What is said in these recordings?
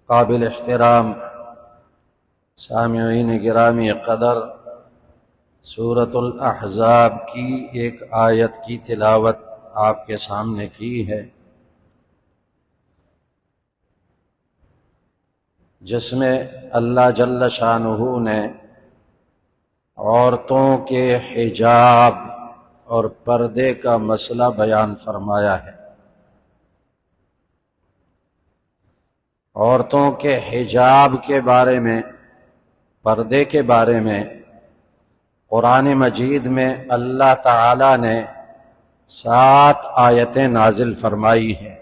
قابل احترام سامعین گرامی قدر، سورۃ الاحزاب کی ایک آیت کی تلاوت آپ کے سامنے کی ہے، جس میں اللہ جل شانہ نے عورتوں کے حجاب اور پردے کا مسئلہ بیان فرمایا ہے۔ عورتوں کے حجاب کے بارے میں، پردے کے بارے میں قرآن مجید میں اللہ تعالی نے 7 آیتیں نازل فرمائی ہیں۔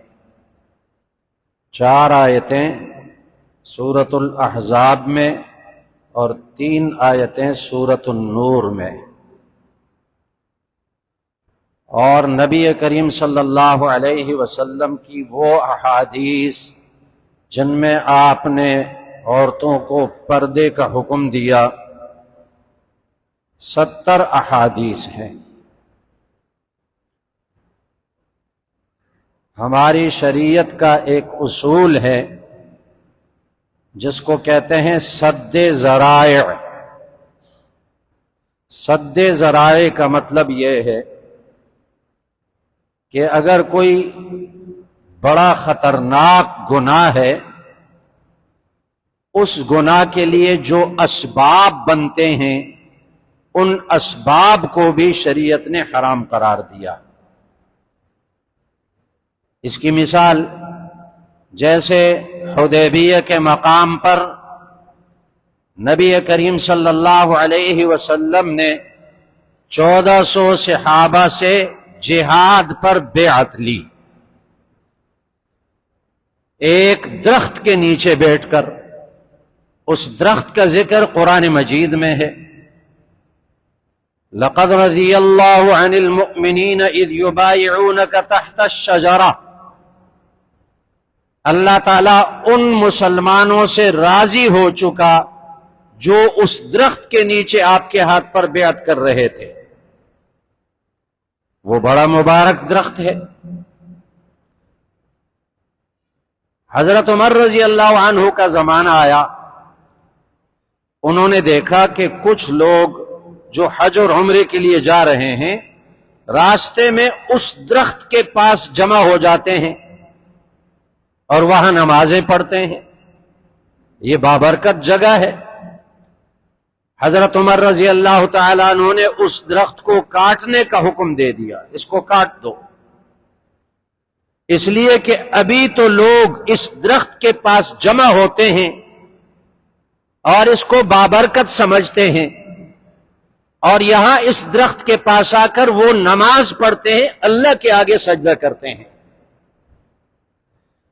4 آیتیں سورۃ الاحزاب میں اور 3 آیتیں سورۃ النور میں، اور نبی کریم صلی اللہ علیہ وسلم کی وہ احادیث جن میں آپ نے عورتوں کو پردے کا حکم دیا، 70 احادیث ہیں۔ ہماری شریعت کا ایک اصول ہے جس کو کہتے ہیں سد ذرائع۔ سد ذرائع کا مطلب یہ ہے کہ اگر کوئی بڑا خطرناک گناہ ہے، اس گناہ کے لیے جو اسباب بنتے ہیں ان اسباب کو بھی شریعت نے حرام قرار دیا۔ اس کی مثال جیسے حدیبیہ کے مقام پر نبی کریم صلی اللہ علیہ وسلم نے 1400 صحابہ سے جہاد پر بیعت لی، ایک درخت کے نیچے بیٹھ کر۔ اس درخت کا ذکر قرآن مجید میں ہے، لَقَدْ رَضِيَ اللَّهُ عَنِ الْمُؤْمِنِينَ إِذْ يُبَايِعُونَكَ تَحْتَ الشَّجَرَةِ۔ اللہ تعالیٰ ان مسلمانوں سے راضی ہو چکا جو اس درخت کے نیچے آپ کے ہاتھ پر بیعت کر رہے تھے۔ وہ بڑا مبارک درخت ہے۔ حضرت عمر رضی اللہ عنہ کا زمانہ آیا، انہوں نے دیکھا کہ کچھ لوگ جو حج اور عمرے کے لیے جا رہے ہیں راستے میں اس درخت کے پاس جمع ہو جاتے ہیں اور وہاں نمازیں پڑھتے ہیں۔ یہ بابرکت جگہ ہے۔ حضرت عمر رضی اللہ تعالیٰ عنہ نے اس درخت کو کاٹنے کا حکم دے دیا، اس کو کاٹ دو، اس لیے کہ ابھی تو لوگ اس درخت کے پاس جمع ہوتے ہیں اور اس کو بابرکت سمجھتے ہیں، اور یہاں اس درخت کے پاس آ کر وہ نماز پڑھتے ہیں، اللہ کے آگے سجدہ کرتے ہیں،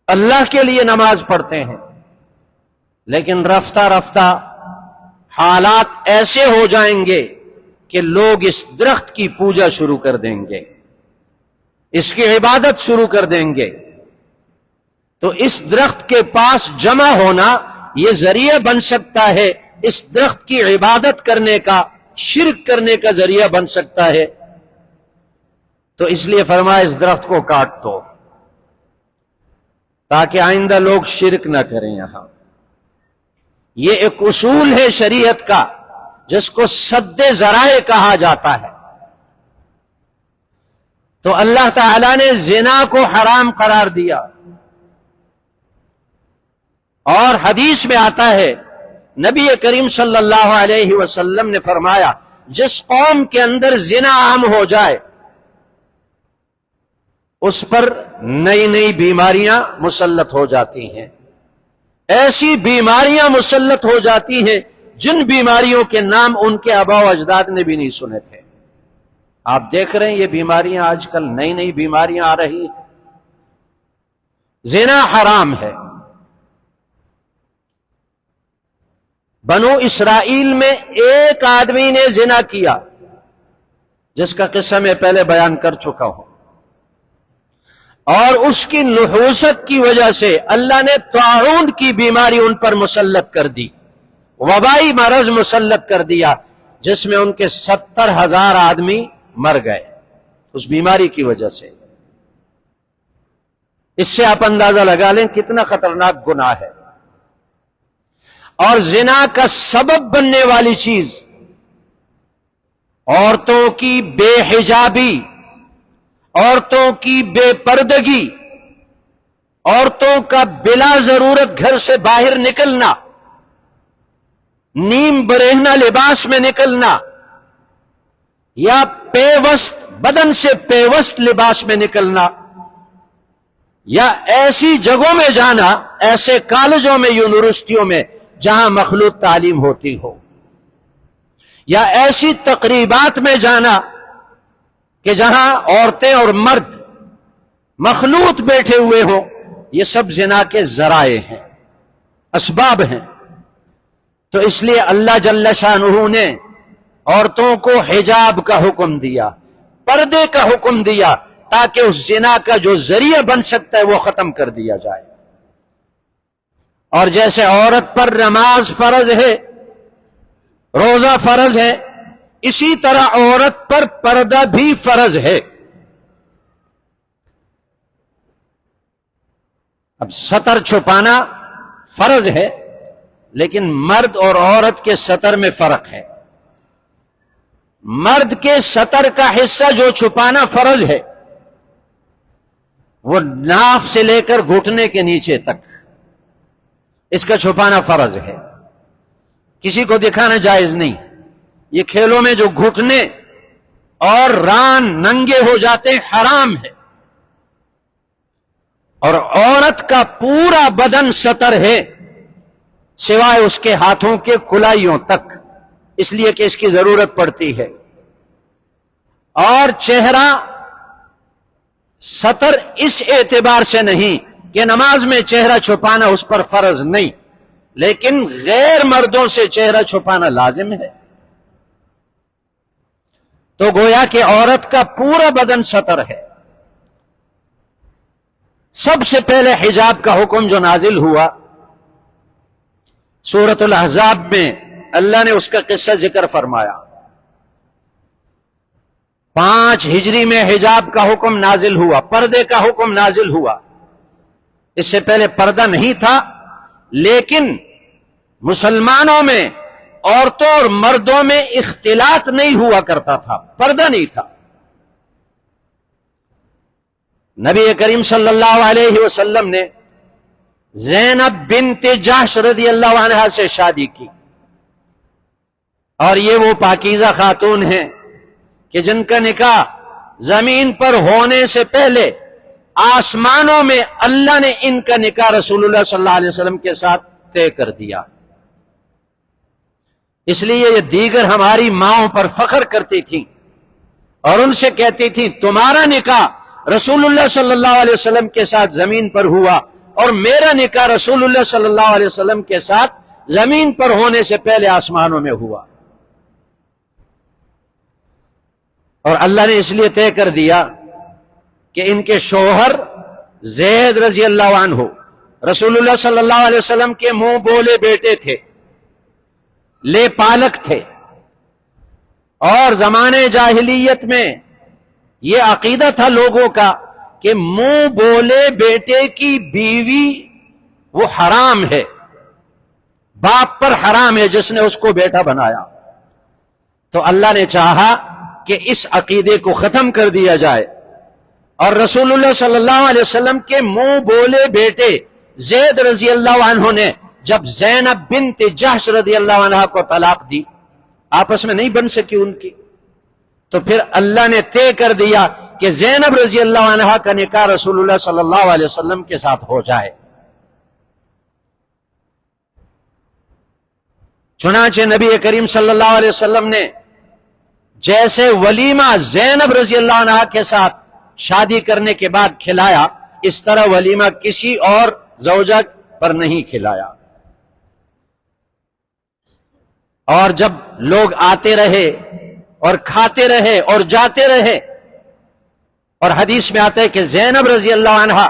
اللہ کے لیے نماز پڑھتے ہیں۔ لیکن رفتہ رفتہ حالات ایسے ہو جائیں گے کہ لوگ اس درخت کی پوجا شروع کر دیں گے، اس کی عبادت شروع کر دیں گے۔ تو اس درخت کے پاس جمع ہونا یہ ذریعہ بن سکتا ہے اس درخت کی عبادت کرنے کا، شرک کرنے کا ذریعہ بن سکتا ہے۔ تو اس لیے فرمایا اس درخت کو کاٹ دو تاکہ آئندہ لوگ شرک نہ کریں۔ یہاں یہ ایک اصول ہے شریعت کا جس کو سد ذرائع کہا جاتا ہے۔ تو اللہ تعالیٰ نے زنا کو حرام قرار دیا، اور حدیث میں آتا ہے نبی کریم صلی اللہ علیہ وسلم نے فرمایا جس قوم کے اندر زنا عام ہو جائے اس پر نئی نئی بیماریاں مسلط ہو جاتی ہیں، ایسی بیماریاں مسلط ہو جاتی ہیں جن بیماریوں کے نام ان کے آباء و اجداد نے بھی نہیں سنے تھے۔ آپ دیکھ رہے ہیں یہ بیماریاں آج کل نئی نئی بیماریاں آ رہی ہیں۔ زنا حرام ہے۔ بنو اسرائیل میں ایک آدمی نے زنا کیا جس کا قصہ میں پہلے بیان کر چکا ہوں، اور اس کی نحوست کی وجہ سے اللہ نے طاعون کی بیماری ان پر مسلط کر دی، وبائی مرض مسلط کر دیا، جس میں ان کے 70,000 آدمی مر گئے اس بیماری کی وجہ سے۔ اس سے آپ اندازہ لگا لیں کتنا خطرناک گناہ ہے۔ اور زنا کا سبب بننے والی چیز عورتوں کی بے حجابی، عورتوں کی بے پردگی، عورتوں کا بلا ضرورت گھر سے باہر نکلنا، نیم برہنہ لباس میں نکلنا، یا پیوست بدن سے پیوست لباس میں نکلنا، یا ایسی جگہوں میں جانا، ایسے کالجوں میں، یونیورسٹیوں میں جہاں مخلوط تعلیم ہوتی ہو، یا ایسی تقریبات میں جانا کہ جہاں عورتیں اور مرد مخلوط بیٹھے ہوئے ہوں، یہ سب زنا کے ذرائع ہیں، اسباب ہیں۔ تو اس لیے اللہ جل شانہ نے عورتوں کو حجاب کا حکم دیا، پردے کا حکم دیا، تاکہ اس زنا کا جو ذریعہ بن سکتا ہے وہ ختم کر دیا جائے۔ اور جیسے عورت پر نماز فرض ہے، روزہ فرض ہے، اسی طرح عورت پر پردہ بھی فرض ہے۔ اب ستر چھپانا فرض ہے، لیکن مرد اور عورت کے ستر میں فرق ہے۔ مرد کے ستر کا حصہ جو چھپانا فرض ہے وہ ناف سے لے کر گھٹنے کے نیچے تک، اس کا چھپانا فرض ہے، کسی کو دکھانا جائز نہیں۔ یہ کھیلوں میں جو گھٹنے اور ران ننگے ہو جاتے حرام ہے، اور عورت کا پورا بدن ستر ہے سوائے اس کے ہاتھوں کے کلائیوں تک، اس لیے کہ اس کی ضرورت پڑتی ہے۔ اور چہرہ ستر اس اعتبار سے نہیں کہ نماز میں چہرہ چھپانا اس پر فرض نہیں، لیکن غیر مردوں سے چہرہ چھپانا لازم ہے۔ تو گویا کہ عورت کا پورا بدن ستر ہے۔ سب سے پہلے حجاب کا حکم جو نازل ہوا سورۃ الاحزاب میں، اللہ نے اس کا قصہ ذکر فرمایا۔ 5 ہجری میں حجاب کا حکم نازل ہوا، پردے کا حکم نازل ہوا۔ اس سے پہلے پردہ نہیں تھا، لیکن مسلمانوں میں عورتوں اور مردوں میں اختلاط نہیں ہوا کرتا تھا، پردہ نہیں تھا۔ نبی کریم صلی اللہ علیہ وسلم نے زینب بنت جحش رضی اللہ عنہا سے شادی کی، اور یہ وہ پاکیزہ خاتون ہیں کہ جن کا نکاح زمین پر ہونے سے پہلے آسمانوں میں اللہ نے ان کا نکاح رسول اللہ صلی اللہ علیہ وسلم کے ساتھ طے کر دیا۔ اس لیے یہ دیگر ہماری ماؤں پر فخر کرتی تھیں اور ان سے کہتی تھیں تمہارا نکاح رسول اللہ صلی اللہ علیہ وسلم کے ساتھ زمین پر ہوا، اور میرا نکاح رسول اللہ صلی اللہ علیہ وسلم کے ساتھ زمین پر ہونے سے پہلے آسمانوں میں ہوا۔ اور اللہ نے اس لیے طے کر دیا کہ ان کے شوہر زید رضی اللہ عنہ رسول اللہ صلی اللہ علیہ وسلم کے منہ بولے بیٹے تھے، لے پالک تھے، اور زمانے جاہلیت میں یہ عقیدہ تھا لوگوں کا کہ منہ بولے بیٹے کی بیوی وہ حرام ہے، باپ پر حرام ہے جس نے اس کو بیٹا بنایا۔ تو اللہ نے چاہا کہ اس عقیدے کو ختم کر دیا جائے، اور رسول اللہ صلی اللہ علیہ وسلم کے منہ بولے بیٹے زید رضی اللہ عنہ نے جب زینب بنت جحش رضی اللہ عنہ کو طلاق دی، آپس میں نہیں بن سکی ان کی، تو پھر اللہ نے طے کر دیا کہ زینب رضی اللہ عنہ کا نکاح رسول اللہ صلی اللہ علیہ وسلم کے ساتھ ہو جائے۔ چنانچہ نبی کریم صلی اللہ علیہ وسلم نے جیسے ولیمہ زینب رضی اللہ عنہ کے ساتھ شادی کرنے کے بعد کھلایا، اس طرح ولیمہ کسی اور زوجہ پر نہیں کھلایا۔ اور جب لوگ آتے رہے اور کھاتے رہے اور جاتے رہے، اور حدیث میں آتا ہے کہ زینب رضی اللہ عنہ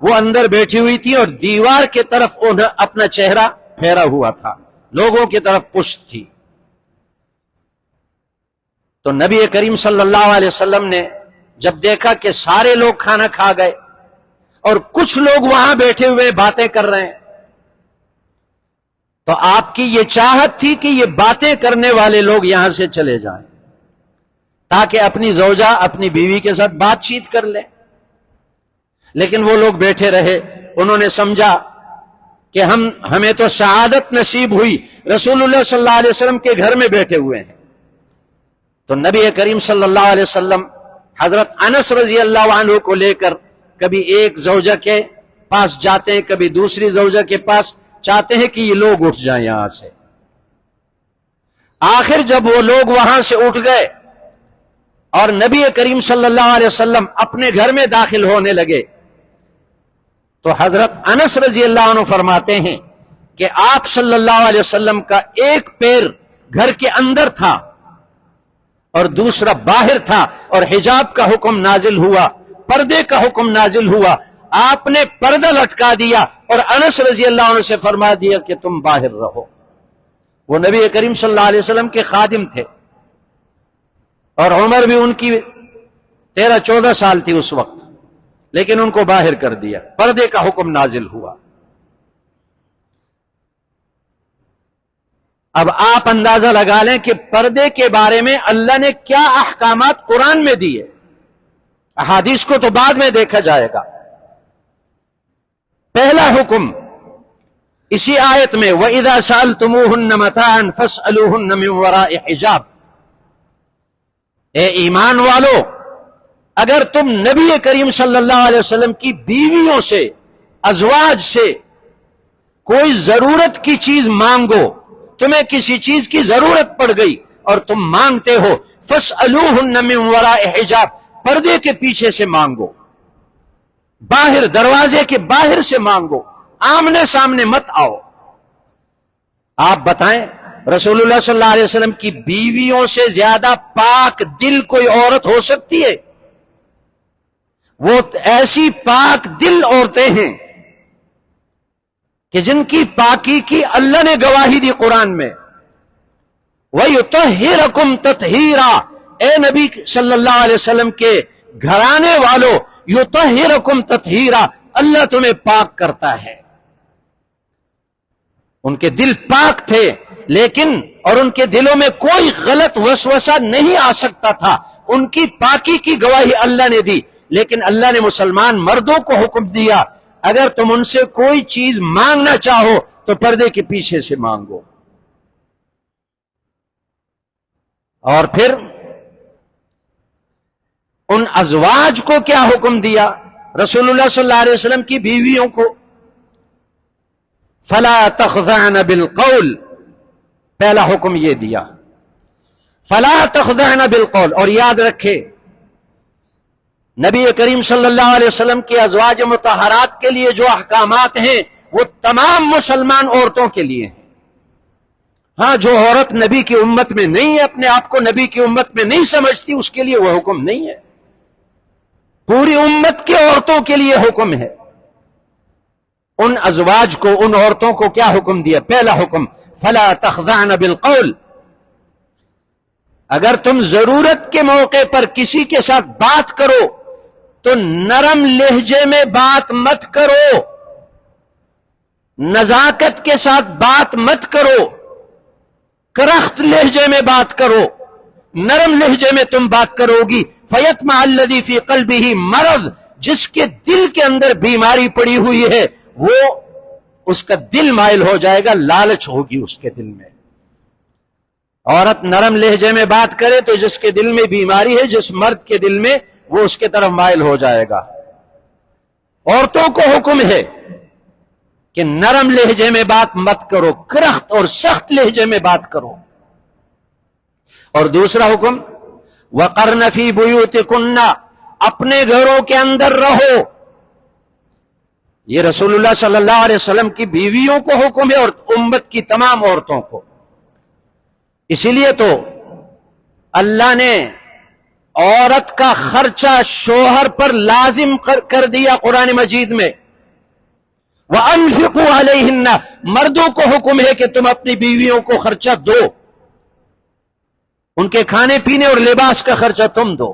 وہ اندر بیٹھی ہوئی تھی اور دیوار کی طرف انہیں اپنا چہرہ پھیرا ہوا تھا، لوگوں کی طرف پشت تھی۔ تو نبی کریم صلی اللہ علیہ وسلم نے جب دیکھا کہ سارے لوگ کھانا کھا گئے اور کچھ لوگ وہاں بیٹھے ہوئے باتیں کر رہے ہیں، تو آپ کی یہ چاہت تھی کہ یہ باتیں کرنے والے لوگ یہاں سے چلے جائیں تاکہ اپنی زوجہ اپنی بیوی کے ساتھ بات چیت کر لیں، لیکن وہ لوگ بیٹھے رہے۔ انہوں نے سمجھا کہ ہمیں تو سعادت نصیب ہوئی، رسول اللہ صلی اللہ علیہ وسلم کے گھر میں بیٹھے ہوئے ہیں۔ تو نبی کریم صلی اللہ علیہ وسلم حضرت انس رضی اللہ عنہ کو لے کر کبھی ایک زوجہ کے پاس جاتے ہیں، کبھی دوسری زوجہ کے پاس، چاہتے ہیں کہ یہ لوگ اٹھ جائیں یہاں سے۔ آخر جب وہ لوگ وہاں سے اٹھ گئے اور نبی کریم صلی اللہ علیہ وسلم اپنے گھر میں داخل ہونے لگے تو حضرت انس رضی اللہ عنہ فرماتے ہیں کہ آپ صلی اللہ علیہ وسلم کا ایک پیر گھر کے اندر تھا اور دوسرا باہر تھا، اور حجاب کا حکم نازل ہوا، پردے کا حکم نازل ہوا، آپ نے پردہ لٹکا دیا اور انس رضی اللہ عنہ سے فرما دیا کہ تم باہر رہو۔ وہ نبی کریم صلی اللہ علیہ وسلم کے خادم تھے اور عمر بھی ان کی 13-14 سال تھی اس وقت، لیکن ان کو باہر کر دیا، پردے کا حکم نازل ہوا۔ اب آپ اندازہ لگا لیں کہ پردے کے بارے میں اللہ نے کیا احکامات قرآن میں دیے، احادیث کو تو بعد میں دیکھا جائے گا۔ پہلا حکم اسی آیت میں وَإِذَا سَأَلْتُمُوهُنَّ مَتَاعًا فَاسْأَلُوهُنَّ مِنْ وَرَاءِ حِجَابٍ، اے ایمان والو، اگر تم نبی کریم صلی اللہ علیہ وسلم کی بیویوں سے، ازواج سے کوئی ضرورت کی چیز مانگو، تمہیں کسی چیز کی ضرورت پڑ گئی اور تم مانگتے ہو، فَاسْأَلُوهُنَّ مِنْ وَرَاءِ حِجَابٍ، پردے کے پیچھے سے مانگو، باہر دروازے کے باہر سے مانگو، آمنے سامنے مت آؤ۔ آپ بتائیں رسول اللہ صلی اللہ علیہ وسلم کی بیویوں سے زیادہ پاک دل کوئی عورت ہو سکتی ہے؟ وہ ایسی پاک دل عورتیں ہیں کہ جن کی پاکی کی اللہ نے گواہی دی قرآن میں، وَيُطَهِّرَكُمْ تَطْهِيرًا، اے نبی صلی اللہ علیہ وسلم کے گھرانے والوں، يُطَهِّرَكُمْ تَطْهِيرًا، اللہ تمہیں پاک کرتا ہے۔ ان کے دل پاک تھے، لیکن اور ان کے دلوں میں کوئی غلط وسوسہ نہیں آ سکتا تھا، ان کی پاکی کی گواہی اللہ نے دی، لیکن اللہ نے مسلمان مردوں کو حکم دیا اگر تم ان سے کوئی چیز مانگنا چاہو تو پردے کے پیچھے سے مانگو۔ اور پھر ان ازواج کو کیا حکم دیا رسول اللہ صلی اللہ علیہ وسلم کی بیویوں کو؟ فَلَا تَخْضَعْنَ بِالْقَوْلِ، پہلا حکم یہ دیا، فَلَا تَخْضَعْنَ بِالْقَوْلِ۔ اور یاد رکھے نبی کریم صلی اللہ علیہ وسلم کی ازواج مطہرات کے لیے جو احکامات ہیں وہ تمام مسلمان عورتوں کے لیے ہیں۔ ہاں، جو عورت نبی کی امت میں نہیں ہے، اپنے آپ کو نبی کی امت میں نہیں سمجھتی، اس کے لیے وہ حکم نہیں ہے، پوری امت کے عورتوں کے لیے حکم ہے۔ ان ازواج کو، ان عورتوں کو کیا حکم دیا؟ پہلا حکم فَلَا تَخْضَعْنَ بِالْقَوْلِ، اگر تم ضرورت کے موقع پر کسی کے ساتھ بات کرو تو نرم لہجے میں بات مت کرو، نزاکت کے ساتھ بات مت کرو، کرخت لہجے میں بات کرو، نرم لہجے میں تم بات کرو گی، فَيَطْمَعَ الَّذِي فِي قَلْبِهِ مَرَضٌ، جس کے دل کے اندر بیماری پڑی ہوئی ہے وہ اس کا دل مائل ہو جائے گا، لالچ ہوگی اس کے دل میں۔ عورت نرم لہجے میں بات کرے تو جس کے دل میں بیماری ہے، جس مرد کے دل میں، وہ اس کے طرف مائل ہو جائے گا۔ عورتوں کو حکم ہے کہ نرم لہجے میں بات مت کرو، کرخت اور سخت لہجے میں بات کرو۔ اور دوسرا حکم وَقَرْنَ فِي بُيُوتِكُنَّ، اپنے گھروں کے اندر رہو۔ یہ رسول اللہ صلی اللہ علیہ وسلم کی بیویوں کو حکم ہے اور امت کی تمام عورتوں کو۔ اسی لیے تو اللہ نے عورت کا خرچہ شوہر پر لازم کر دیا قرآن مجید میں۔ وَأَنفِقُوا عَلَيْهِنَّ، مردوں کو حکم ہے کہ تم اپنی بیویوں کو خرچہ دو، ان کے کھانے پینے اور لباس کا خرچہ تم دو۔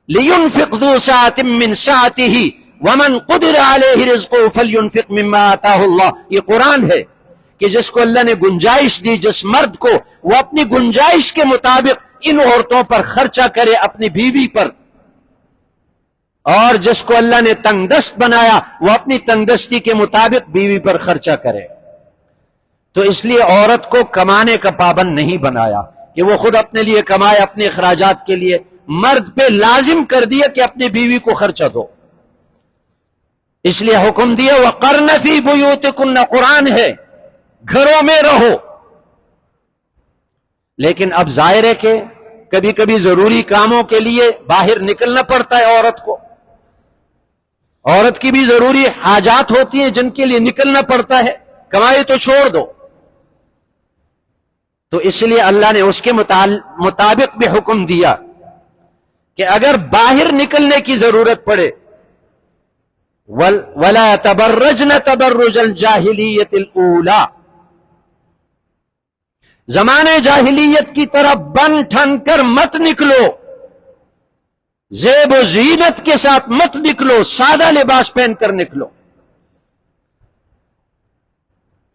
لِيُنفِقْ ذُو سَعَةٍ مِّن سَعَتِهِ وَمَنْ قُدِرَ عَلَيْهِ رِزْقُهُ فَلْيُنفِقْ مِمَّا آتَاهُ اللَّهُ، یہ قرآن ہے۔ کہ جس کو اللہ نے گنجائش دی، جس مرد کو، وہ اپنی گنجائش کے مطابق ان عورتوں پر خرچہ کرے، اپنی بیوی پر، اور جس کو اللہ نے تنگ دست بنایا وہ اپنی تنگ دستی کے مطابق بیوی پر خرچہ کرے۔ تو اس لیے عورت کو کمانے کا پابند نہیں بنایا کہ وہ خود اپنے لیے کمائے، اپنے اخراجات کے لیے۔ مرد پہ لازم کر دیا کہ اپنی بیوی کو خرچہ دو، اس لیے حکم دیا وَقَرْنَ فِي بُيُوتِكُنَّ، قرآن ہے گھروں میں رہو۔ لیکن اب ظاہر ہے کہ کبھی کبھی ضروری کاموں کے لیے باہر نکلنا پڑتا ہے عورت کو، عورت کی بھی ضروری حاجات ہوتی ہیں جن کے لیے نکلنا پڑتا ہے، کمائی تو چھوڑ دو۔ تو اس لیے اللہ نے اس کے مطابق بھی حکم دیا کہ اگر باہر نکلنے کی ضرورت پڑے وَلَا تَبَرَّجْنَ تَبَرُّجَ الْجَاهِلِيَّةِ الْأُولَى، زمانے جاہلیت کی طرح بن ٹھن کر مت نکلو، زیب و زینت کے ساتھ مت نکلو، سادہ لباس پہن کر نکلو۔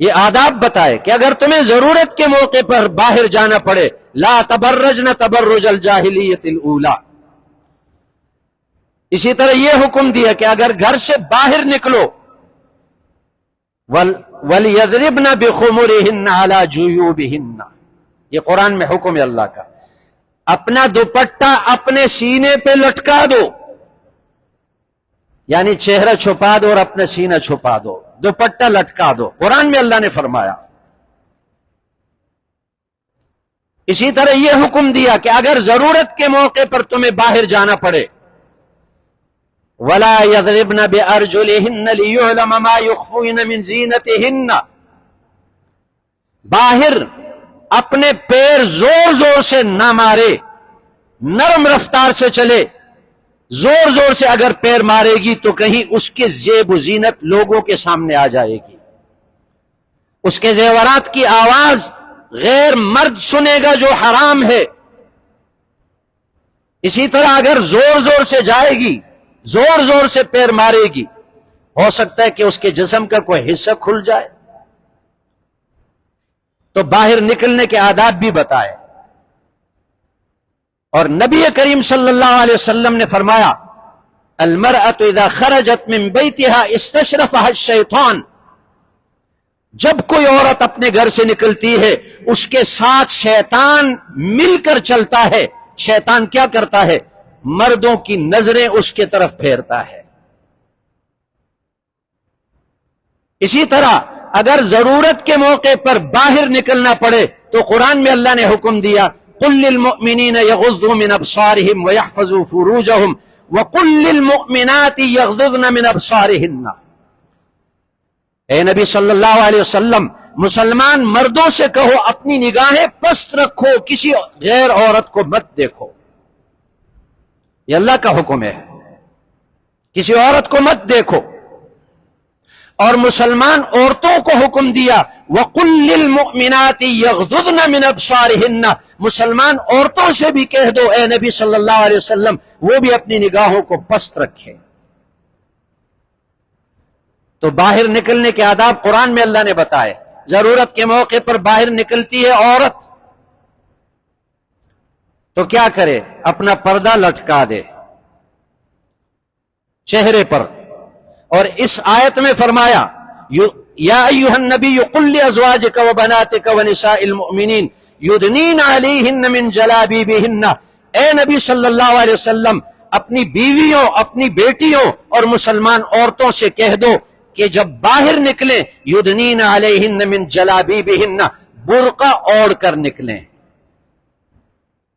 یہ آداب بتائے کہ اگر تمہیں ضرورت کے موقع پر باہر جانا پڑے، لا تبرجن تبرج الجاہلیت الاولی۔ اسی طرح یہ حکم دیا کہ اگر گھر سے باہر نکلو وَلْيَضْرِبْنَ بِخُمُرِهِنَّ عَلَى جُيُوبِهِنَّ، یہ قرآن میں حکم ہے اللہ کا، اپنا دوپٹہ اپنے سینے پہ لٹکا دو، یعنی چہرہ چھپا دو اور اپنا سینہ چھپا دو، دوپٹہ لٹکا دو، قرآن میں اللہ نے فرمایا۔ اسی طرح یہ حکم دیا کہ اگر ضرورت کے موقع پر تمہیں باہر جانا پڑے وَلَا يَضْرِبْنَ بِأَرْجُلِهِنَّ لِيُعْلَمَ مَا يُخْفِينَ مِنْ زِينَتِهِنَّ، باہر اپنے پیر زور زور سے نہ مارے، نرم رفتار سے چلے، زور زور سے اگر پیر مارے گی تو کہیں اس کے زیب و زینت لوگوں کے سامنے آ جائے گی، اس کے زیورات کی آواز غیر مرد سنے گا جو حرام ہے۔ اسی طرح اگر زور زور سے جائے گی، زور زور سے پیر مارے گی، ہو سکتا ہے کہ اس کے جسم کا کوئی حصہ کھل جائے۔ تو باہر نکلنے کے آداب بھی بتائے، اور نبی کریم صلی اللہ علیہ وسلم نے فرمایا المرأة اذا خرجت من بیتها استشرفها الشیطان، جب کوئی عورت اپنے گھر سے نکلتی ہے اس کے ساتھ شیطان مل کر چلتا ہے۔ شیطان کیا کرتا ہے؟ مردوں کی نظریں اس کے طرف پھیرتا ہے۔ اسی طرح اگر ضرورت کے موقع پر باہر نکلنا پڑے تو قرآن میں اللہ نے حکم دیا قُلْ لِلْمُؤْمِنِينَ يَغُضُّوا مِنْ أَبْصَارِهِمْ وَيَحْفَظُوا فُرُوجَهُمْ وَقُلْ لِلْمُؤْمِنَاتِ يَغْضُضْنَ مِنْ أَبْصَارِهِنَّ۔ اے نبی صلی اللہ علیہ وسلم، مسلمان مردوں سے کہو اپنی نگاہیں پست رکھو، کسی غیر عورت کو مت دیکھو، یہ اللہ کا حکم ہے، کسی عورت کو مت دیکھو۔ اور مسلمان عورتوں کو حکم دیا وَقُلْ لِلْمُؤْمِنَاتِ يَغْضُضْنَ مِنْ أَبْصَارِهِنَّ، مسلمان عورتوں سے بھی کہہ دو اے نبی صلی اللہ علیہ وسلم وہ بھی اپنی نگاہوں کو پست رکھیں۔ تو باہر نکلنے کے آداب قرآن میں اللہ نے بتائے۔ ضرورت کے موقع پر باہر نکلتی ہے عورت تو کیا کرے؟ اپنا پردہ لٹکا دے چہرے پر۔ اور اس آیت میں فرمایا یا ایھا النبی قل لازواجک وبناتک ونساء المؤمنین یدنین علیہن من جلابیبہن، اے نبی صلی اللہ علیہ وسلم اپنی بیویوں، اپنی بیٹیوں اور مسلمان عورتوں سے کہہ دو کہ جب باہر نکلیں یدنین علیہن من جلابیبہن، برقع اوڑھ کر نکلیں۔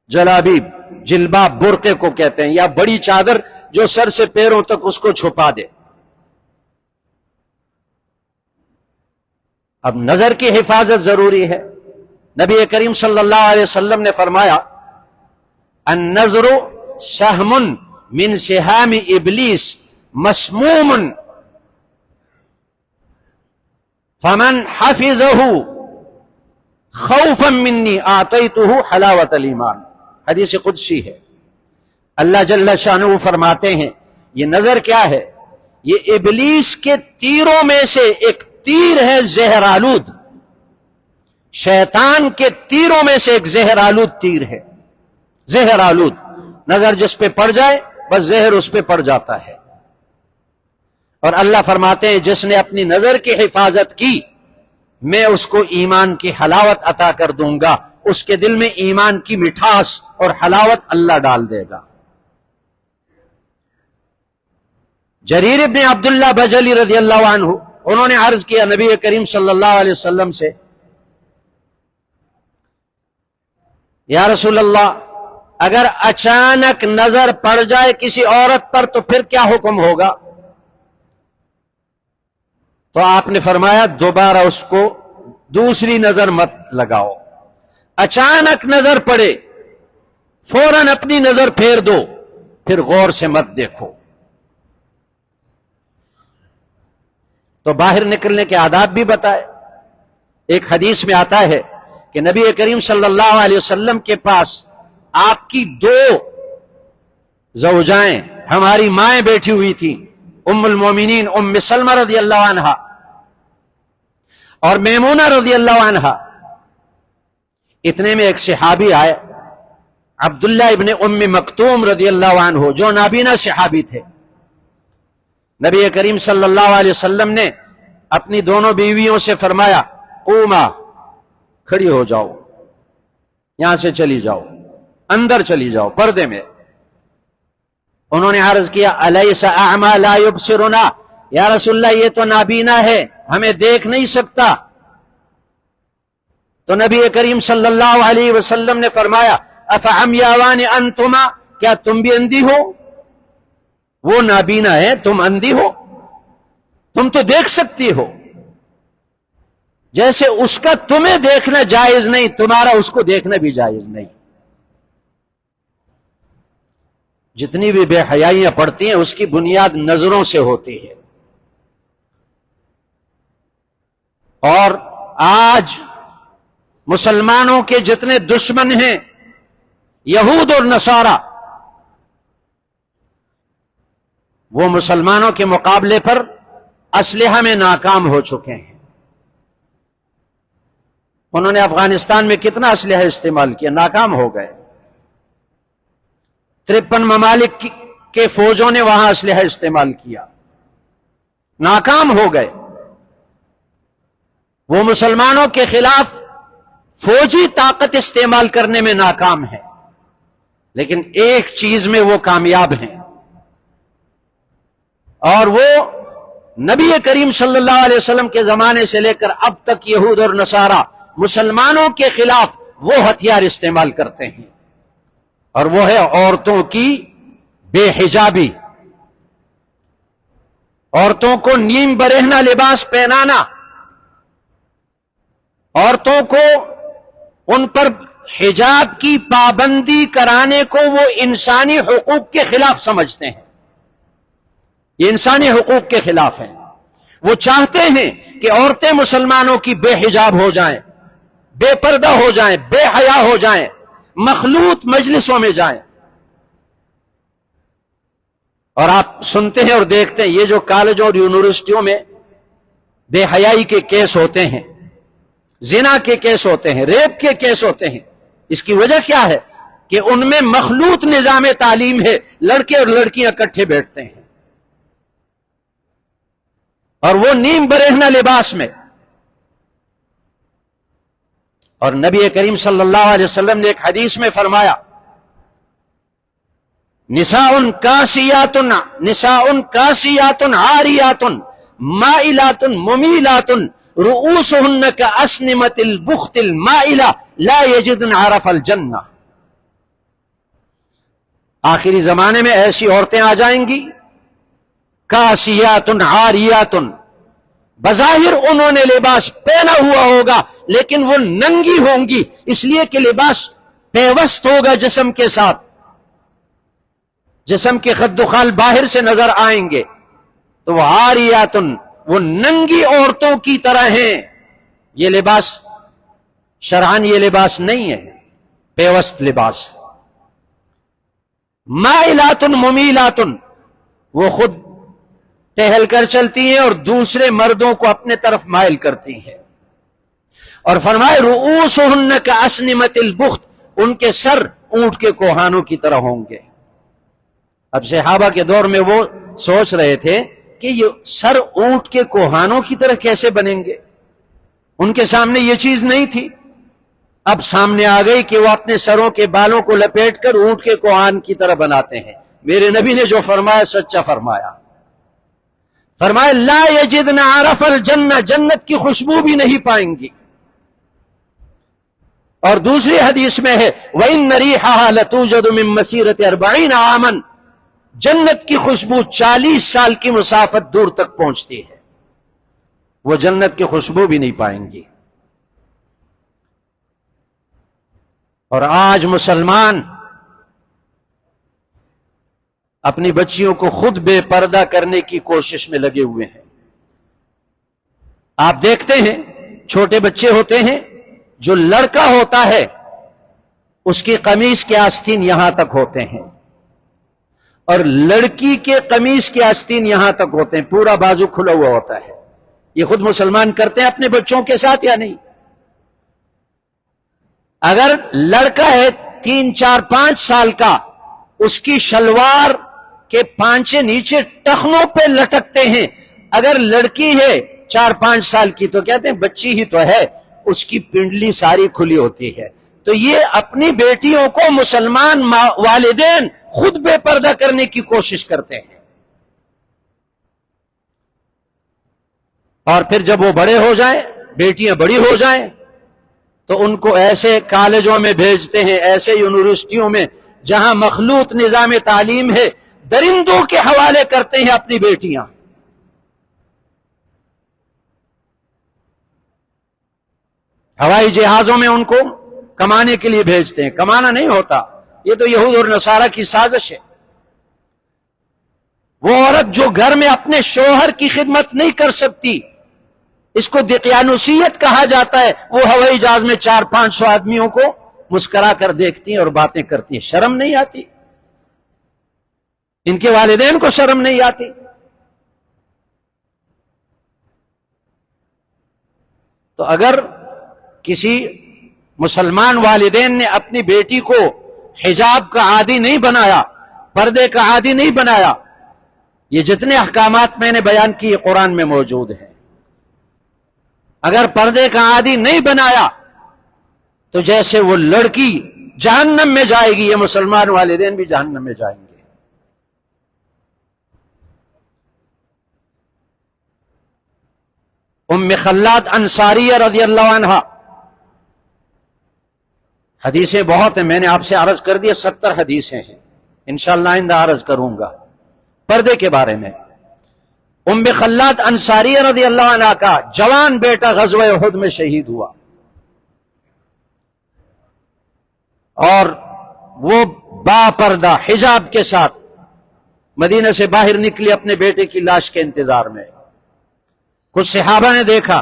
جلابیب جلباب برقعے کو کہتے ہیں، یا بڑی چادر جو سر سے پیروں تک اس کو چھپا دے۔ اب نظر کی حفاظت ضروری ہے۔ نبی کریم صلی اللہ علیہ وسلم نے فرمایا النظر سہم من سہام ابلیس مسموم فمن حفظه خوفا منی اعطیتہ حلاوت الایمان، حدیث قدسی ہے۔ اللہ جل شانہ فرماتے ہیں یہ نظر کیا ہے؟ یہ ابلیس کے تیروں میں سے ایک تیر ہے زہر آلود، شیطان کے تیروں میں سے ایک زہر آلود تیر ہے. زہر آلود، نظر جس پہ پڑ جائے بس زہر اس پہ پڑ جاتا ہے. اور اللہ فرماتے ہیں جس نے اپنی نظر کی حفاظت کی میں اس کو ایمان کی حلاوت عطا کر دوں گا. اس کے دل میں ایمان کی مٹھاس اور حلاوت اللہ ڈال دے گا. جریر ابن عبداللہ بجلی رضی اللہ عنہ انہوں نے عرض کیا نبی کریم صلی اللہ علیہ وسلم سے، یا رسول اللہ اگر اچانک نظر پڑ جائے کسی عورت پر تو پھر کیا حکم ہوگا؟ تو آپ نے فرمایا دوبارہ اس کو دوسری نظر مت لگاؤ. اچانک نظر پڑے فوراً اپنی نظر پھیر دو، پھر غور سے مت دیکھو. تو باہر نکلنے کے آداب بھی بتائے. ایک حدیث میں آتا ہے کہ نبی کریم صلی اللہ علیہ وسلم کے پاس آپ کی دو زوجائیں ہماری مائیں بیٹھی ہوئی تھی، ام المومنین ام سلمہ رضی اللہ عنہا اور میمونہ رضی اللہ عنہا. اتنے میں ایک صحابی آئے عبداللہ ابن ام مکتوم رضی اللہ عنہ جو نابینا صحابی تھے. نبی کریم صلی اللہ علیہ وسلم نے اپنی دونوں بیویوں سے فرمایا قوما، کھڑی ہو جاؤ، یہاں سے چلی جاؤ، اندر چلی جاؤ پردے میں. انہوں نے عرض کیا الیس اعمی لا یبصرنا، یا رسول اللہ یہ تو نابینا ہے ہمیں دیکھ نہیں سکتا. تو نبی کریم صلی اللہ علیہ وسلم نے فرمایا افعمیاوان انتما، کیا تم بھی اندھی ہو؟ وہ نابینا ہے تم اندھی ہو؟ تم تو دیکھ سکتی ہو. جیسے اس کا تمہیں دیکھنا جائز نہیں تمہارا اس کو دیکھنا بھی جائز نہیں. جتنی بھی بے حیائیاں پڑتی ہیں اس کی بنیاد نظروں سے ہوتی ہے. اور آج مسلمانوں کے جتنے دشمن ہیں یہود اور نصارہ، وہ مسلمانوں کے مقابلے پر اسلحہ میں ناکام ہو چکے ہیں. انہوں نے افغانستان میں کتنا اسلحہ استعمال کیا، ناکام ہو گئے. 53 ممالک کے فوجوں نے وہاں اسلحہ استعمال کیا، ناکام ہو گئے. وہ مسلمانوں کے خلاف فوجی طاقت استعمال کرنے میں ناکام ہے، لیکن ایک چیز میں وہ کامیاب ہیں، اور وہ نبی کریم صلی اللہ علیہ وسلم کے زمانے سے لے کر اب تک یہود اور نصارہ مسلمانوں کے خلاف وہ ہتھیار استعمال کرتے ہیں، اور وہ ہے عورتوں کی بے حجابی، عورتوں کو نیم برہنہ لباس پہنانا، عورتوں کو ان پر حجاب کی پابندی کرانے کو وہ انسانی حقوق کے خلاف سمجھتے ہیں. یہ انسانی حقوق کے خلاف ہیں. وہ چاہتے ہیں کہ عورتیں مسلمانوں کی بے حجاب ہو جائیں، بے پردہ ہو جائیں، بے حیا ہو جائیں، مخلوط مجلسوں میں جائیں. اور آپ سنتے ہیں اور دیکھتے ہیں یہ جو کالجوں اور یونیورسٹیوں میں بے حیائی کے کیس ہوتے ہیں، زنا کے کیس ہوتے ہیں، ریپ کے کیس ہوتے ہیں، اس کی وجہ کیا ہے؟ کہ ان میں مخلوط نظام تعلیم ہے، لڑکے اور لڑکیاں اکٹھے بیٹھتے ہیں، اور وہ نیم برہنہ لباس میں. اور نبی کریم صلی اللہ علیہ وسلم نے ایک حدیث میں فرمایا نساء کاسیات عاریات مائلات ممیلات رؤوسهن كأسنمة البخت المائلة لا يجدن عرف الجنہ. آخری زمانے میں ایسی عورتیں آ جائیں گی کاسیات عاریات، بظاہر انہوں نے لباس پہنا ہوا ہوگا لیکن وہ ننگی ہوں گی، اس لیے کہ لباس پیوست ہوگا جسم کے ساتھ، جسم کے خد و خال باہر سے نظر آئیں گے، تو وہ عاریات، وہ ننگی عورتوں کی طرح ہیں. یہ لباس شرعاً یہ لباس نہیں ہے، پیوست لباس. مائلات ممیلات، وہ خود ٹہل کر چلتی ہیں اور دوسرے مردوں کو اپنے طرف مائل کرتی ہیں. اور فرمائے رؤوسہن کاسنمۃ البخت، ان کے سر اونٹ کے کوہانوں کی طرح ہوں گے۔ اب صحابہ کے دور میں وہ سوچ رہے تھے کہ یہ سر اونٹ کے کوہانوں کی طرح کیسے بنیں گے، ان کے سامنے یہ چیز نہیں تھی۔ اب سامنے آ گئی کہ وہ اپنے سروں کے بالوں کو لپیٹ کر اونٹ کے کوہان کی طرح بناتے ہیں۔ میرے نبی نے جو فرمایا سچا فرمایا، فرمایا لا یجدن عرف الجنہ، جنت کی خوشبو بھی نہیں پائیں گی۔ اور دوسری حدیث میں ہے وَإِنَّ رِيحَهَا لَتُوجَدُ مِن مَّسِيرَةِ 40 عَامًا، جنت کی خوشبو 40 سال کی مسافت دور تک پہنچتی ہے، وہ جنت کی خوشبو بھی نہیں پائیں گی۔ اور آج مسلمان اپنی بچیوں کو خود بے پردہ کرنے کی کوشش میں لگے ہوئے ہیں۔ آپ دیکھتے ہیں چھوٹے بچے ہوتے ہیں، جو لڑکا ہوتا ہے اس کی قمیص کے آستین یہاں تک ہوتے ہیں، اور لڑکی کے قمیص کے آستین یہاں تک ہوتے ہیں، پورا بازو کھلا ہوا ہوتا ہے۔ یہ خود مسلمان کرتے ہیں اپنے بچوں کے ساتھ یا نہیں؟ اگر لڑکا ہے 3 4 5 سال کا، اس کی شلوار کے پانچے نیچے ٹخنوں پہ لٹکتے ہیں۔ اگر لڑکی ہے 4 5 سال کی تو کہتے ہیں بچی ہی تو ہے، اس کی پنڈلی ساری کھلی ہوتی ہے۔ تو یہ اپنی بیٹیوں کو مسلمان والدین خود بے پردہ کرنے کی کوشش کرتے ہیں، اور پھر جب وہ بڑے ہو جائیں، بیٹیاں بڑی ہو جائیں، تو ان کو ایسے کالجوں میں بھیجتے ہیں، ایسے یونیورسٹیوں میں جہاں مخلوط نظام تعلیم ہے، درندوں کے حوالے کرتے ہیں اپنی بیٹیاں۔ ہوائی جہازوں میں ان کو کمانے کے لیے بھیجتے ہیں۔ کمانا نہیں ہوتا، یہ تو یہود اور نصارہ کی سازش ہے۔ وہ عورت جو گھر میں اپنے شوہر کی خدمت نہیں کر سکتی، اس کو دقیانوسیت کہا جاتا ہے، وہ ہوائی جہاز میں 400 500 آدمیوں کو مسکرا کر دیکھتی ہیں اور باتیں کرتی ہیں۔ شرم نہیں آتی؟ ان کے والدین کو شرم نہیں آتی؟ تو اگر کسی مسلمان والدین نے اپنی بیٹی کو حجاب کا عادی نہیں بنایا، پردے کا عادی نہیں بنایا، یہ جتنے احکامات میں نے بیان کیے قرآن میں موجود ہیں، اگر پردے کا عادی نہیں بنایا تو جیسے وہ لڑکی جہنم میں جائے گی، یہ مسلمان والدین بھی جہنم میں جائیں گے۔ ام خلاد انصاریہ رضی اللہ عنہا، حدیثیں بہت ہیں، میں نے آپ سے عرض کر دیا 70 حدیثیں ہیں، انشاءاللہ آئندہ عرض کروں گا پردے کے بارے میں۔ ام خلاد انصاریہ رضی اللہ عنہ کا جوان بیٹا غزوہ احد میں شہید ہوا، اور وہ با پردہ حجاب کے ساتھ مدینہ سے باہر نکلی اپنے بیٹے کی لاش کے انتظار میں۔ کچھ صحابہ نے دیکھا،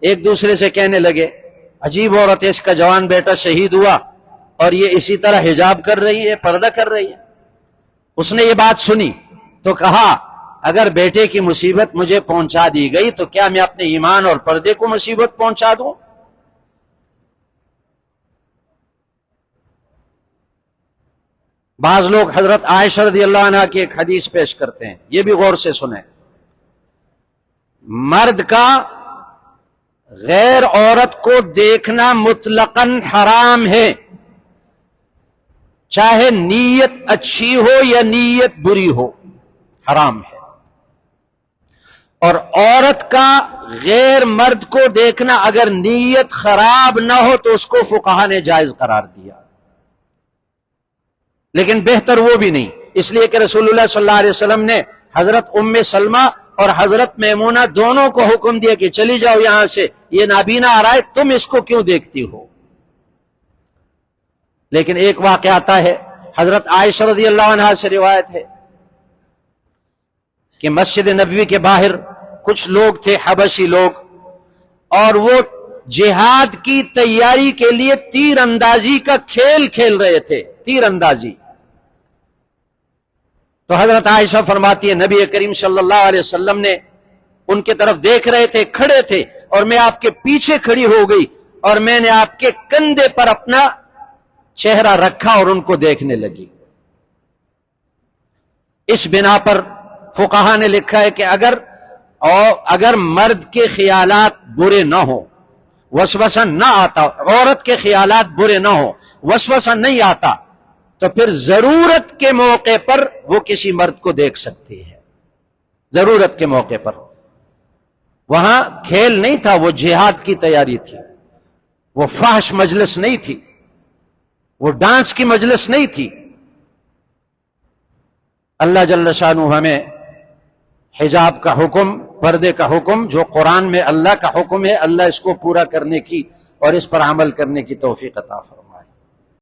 ایک دوسرے سے کہنے لگے عجیب عورت ہے، اس کا جوان بیٹا شہید ہوا اور یہ اسی طرح حجاب کر رہی ہے، پردہ کر رہی ہے۔ اس نے یہ بات سنی تو کہا اگر بیٹے کی مصیبت مجھے پہنچا دی گئی تو کیا میں اپنے ایمان اور پردے کو مصیبت پہنچا دوں؟ بعض لوگ حضرت عائشہ رضی اللہ عنہ کی ایک حدیث پیش کرتے ہیں، یہ بھی غور سے سنیں۔ مرد کا غیر عورت کو دیکھنا مطلقاً حرام ہے، چاہے نیت اچھی ہو یا نیت بری ہو، حرام ہے۔ اور عورت کا غیر مرد کو دیکھنا اگر نیت خراب نہ ہو تو اس کو فقہا نے جائز قرار دیا، لیکن بہتر وہ بھی نہیں، اس لیے کہ رسول اللہ صلی اللہ علیہ وسلم نے حضرت ام سلمہ اور حضرت میمونہ دونوں کو حکم دیا کہ چلی جاؤ یہاں سے، یہ نابینا آ رہا ہے، تم اس کو کیوں دیکھتی ہو؟ لیکن ایک واقعہ آتا ہے، حضرت عائشہ رضی اللہ عنہا سے روایت ہے کہ مسجد نبوی کے باہر کچھ لوگ تھے، حبشی لوگ، اور وہ جہاد کی تیاری کے لیے تیر اندازی کا کھیل کھیل رہے تھے، تیر اندازی۔ تو حضرت عائشہ فرماتی ہے نبی کریم صلی اللہ علیہ وسلم نے ان کی طرف دیکھ رہے تھے، کھڑے تھے، اور میں آپ کے پیچھے کھڑی ہو گئی اور میں نے آپ کے کندھے پر اپنا چہرہ رکھا اور ان کو دیکھنے لگی۔ اس بنا پر فقہا نے لکھا ہے کہ اگر مرد کے خیالات برے نہ ہوں، وسوسہ نہ آتا، عورت کے خیالات برے نہ ہوں، وسوسہ نہیں آتا، تو پھر ضرورت کے موقع پر وہ کسی مرد کو دیکھ سکتی ہے۔ ضرورت کے موقع پر، وہاں کھیل نہیں تھا، وہ جہاد کی تیاری تھی، وہ فحش مجلس نہیں تھی، وہ ڈانس کی مجلس نہیں تھی۔ اللہ جل شانہ ہمیں حجاب کا حکم، پردے کا حکم جو قرآن میں اللہ کا حکم ہے، اللہ اس کو پورا کرنے کی اور اس پر عمل کرنے کی توفیق عطا فرمائے۔